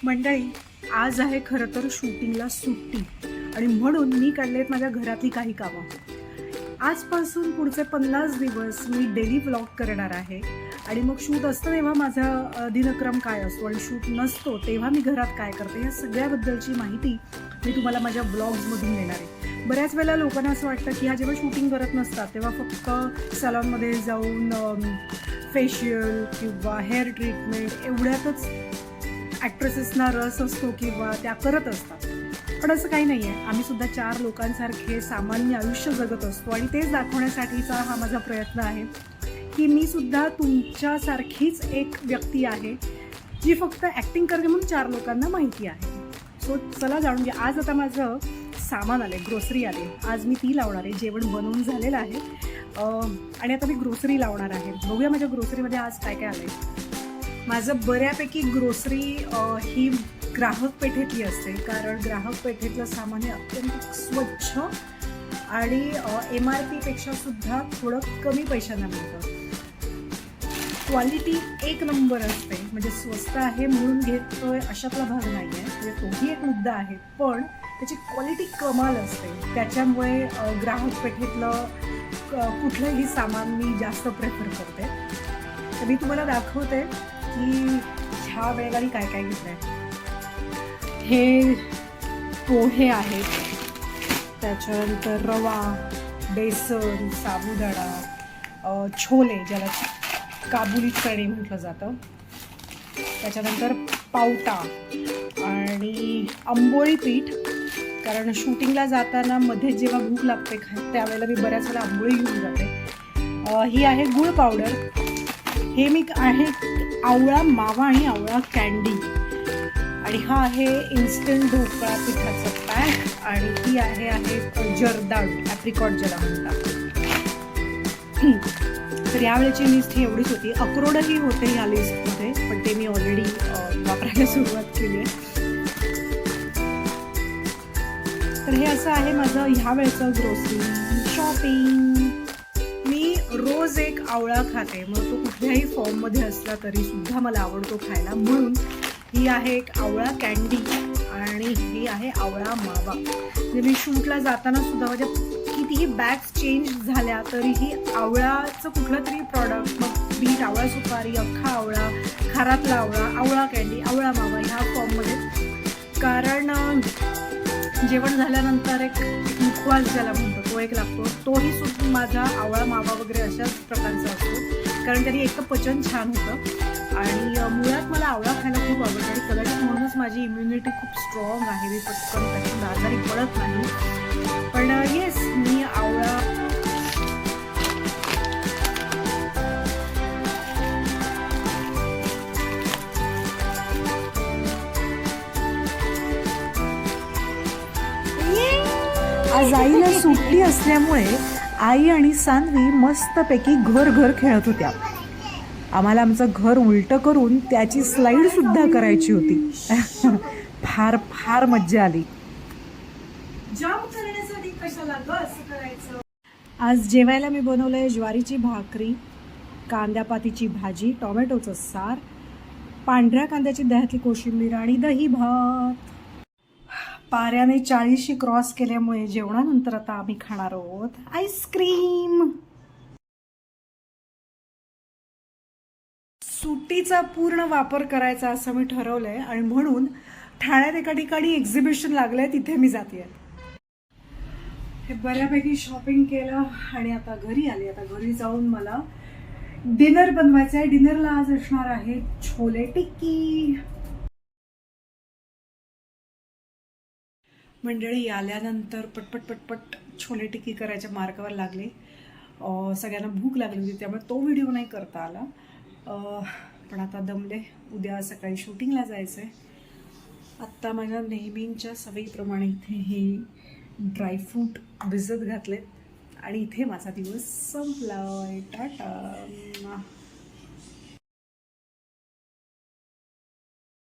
मंडळी, आज आहे खरं तर शूटिंगला सुट्टी आणि म्हणून मी काढलेत माझ्या घरातली काही कामं. आजपासून पुढचे 50 दिवस मी डेली व्लॉग करणार आहे आणि मग शूट असतं तेव्हा माझा दिनक्रम काय असतो आणि शूट नसतो तेव्हा मी घरात काय करते या सगळ्याबद्दलची माहिती मी तुम्हाला माझ्या ब्लॉग्समधून देणार आहे. बऱ्याच वेळेला लोकांना असं वाटतं की ह्या जेव्हा शूटिंग करत नसतात तेव्हा फक्त सॅलॉनमध्ये जाऊन फेशियल किंवा हेअर ट्रीटमेंट एवढ्यातच ॲक्ट्रेसेसना रस असतो किंवा त्या करत असतात. पण असं काही नाही आहे. आम्ही सुद्धा 4 लोकांसारखे सामान्य आयुष्य जगत असतो आणि तेच दाखवण्यासाठीचा हा माझा प्रयत्न आहे की मी सुद्धा तुमच्यासारखीच एक व्यक्ती आहे जी फक्त ॲक्टिंग करते म्हणून 4 लोकांना माहिती आहे. सो चला जाणून घ्या. आज आता माझं सामान आले, ग्रोसरी आले. आज मी ती लावणार आहे. जेवण बनवून झालेलं आहे आणि आता मी ग्रोसरी लावणार आहे. बघूया माझ्या ग्रोसरीमध्ये आज काय काय आलं आहे. माझं बऱ्यापैकी ग्रोसरी ही ग्राहक पेठेतली असते, कारण ग्राहक पेठेतलं सामान हे अत्यंत स्वच्छ आणि MRP सुद्धा थोडं कमी पैशांना मिळतं. क्वालिटी एक नंबर असते, म्हणजे स्वस्त आहे म्हणून घेतोय अशातला भाग नाही आहे, म्हणजे तोही एक मुद्दा आहे, पण त्याची क्वालिटी कमाल असते. त्याच्यामुळे ग्राहक पेठेतलं कुठलंही सामान मी जास्त प्रेफर करते. तर मी तुम्हाला दाखवते की ह्या वेळेला मी काय काय घेतलं आहे. हे पोहे आहेत, त्याच्यानंतर रवा, बेसन, साबुदाणा, छोले ज्याला काबुली चणे म्हटलं जातं, त्याच्यानंतर पावटा आणि आंबोळी पीठ, कारण शूटिंगला जाताना मध्ये जेव्हा भूक लागते त्यावेळेला मी बऱ्याच वेळा आंबोळी घेऊन जाते. ही आहे गुळ पावडर. हे मी आहे आवळा मावा आणि आवळा कँडी. आणि हा आहे इन्स्टंट ढोकळा पिठाचा पॅक. आणि ही आहे जर्दाळू, ॲप्रिकॉट ज्याला म्हणतात. तर यावेळेची लिस्ट ही एवढीच होती. अक्रोडही होते या लिस्टमध्ये, पण ते मी ऑलरेडी वापरायला सुरुवात केली आहे. तर हे असं आहे माझं ह्या वेळेचं ग्रोसरी शॉपिंग. मी रोज एक आवळा खाते, मग तो कुठल्याही फॉर्ममध्ये असला तरी सुद्धा मला आवडतो खायला, म्हणून ही आहे एक आवळा कँडी आणि ही आहे आवळा मावा. म्हणजे मी शूटला जाताना सुद्धा माझ्या कितीही बॅग्स चेंज झाल्या तरीही आवळाचं कुठलं तरी प्रॉडक्ट, मग बीट, आवळा सुपारी, अख्खा आवळा, खारातला आवळा, आवळा कँडी, आवळा मावा ह्या फॉर्ममध्ये. कारण जेवण झाल्यानंतर एक मुखवास ज्याला म्हणतो तो एक लागतो, तोही सुद्धा माझा आवळा मावा वगैरे अशाच प्रकारचा असतो, कारण त्याने एक तर पचन छान होतं आणि मुळात मला आवळा खायला खूप आवडतं आणि कदाचित म्हणूनच माझी इम्युनिटी खूप स्ट्रॉंग आहे. मी पटकन त्यातून आजारी पडत नाही. पण येस, मी आवळा आज आईला सुट्टी असल्यामुळे आई आणि सान्वी मस्तपैकी घर खेळत होत्या. आम्हाला आमचं घर उलटं करून त्याची स्लाईड सुद्धा करायची होती. फार फार मज्जा आली. जाम करण्यासाठी कशाला असं करायचं. आज जेवायला मी बनवलंय ज्वारीची भाकरी, कांद्यापातीची भाजी, टोमॅटोचं सार, पांढऱ्या कांद्याची दह्यातली कोशिंबीर आणि दही भात. पाऱ्याने 40शी क्रॉस केल्यामुळे जेवणानंतर आता आम्ही खाणार आहोत आईस्क्रीम. सुट्टीचा पूर्ण वापर करायचा असं मी ठरवलंय आणि म्हणून ठाण्यात एका ठिकाणी एक्झिबिशन लागलंय, तिथे मी जाते. हे बऱ्यापैकी शॉपिंग केलं आणि आता घरी आले. आता घरी जाऊन मला डिनर बनवायचं आहे. डिनरला आज असणार आहे छोले टिक्की. मंडळी आल्यानंतर पटपट छोले टिक्की करायच्या मार्गावर लागले. सगळ्यांना भूक लागली होती त्यामुळे तो व्हिडिओ नाही करता आला. पण आता दमले. उद्या सकाळी शूटिंगला जायचं आहे. आत्ता माझ्या नेहमींच्या सवयीप्रमाणे इथे हे ड्रायफ्रूट भिजत घातलेत आणि इथे माझा दिवस संपला. टाटा.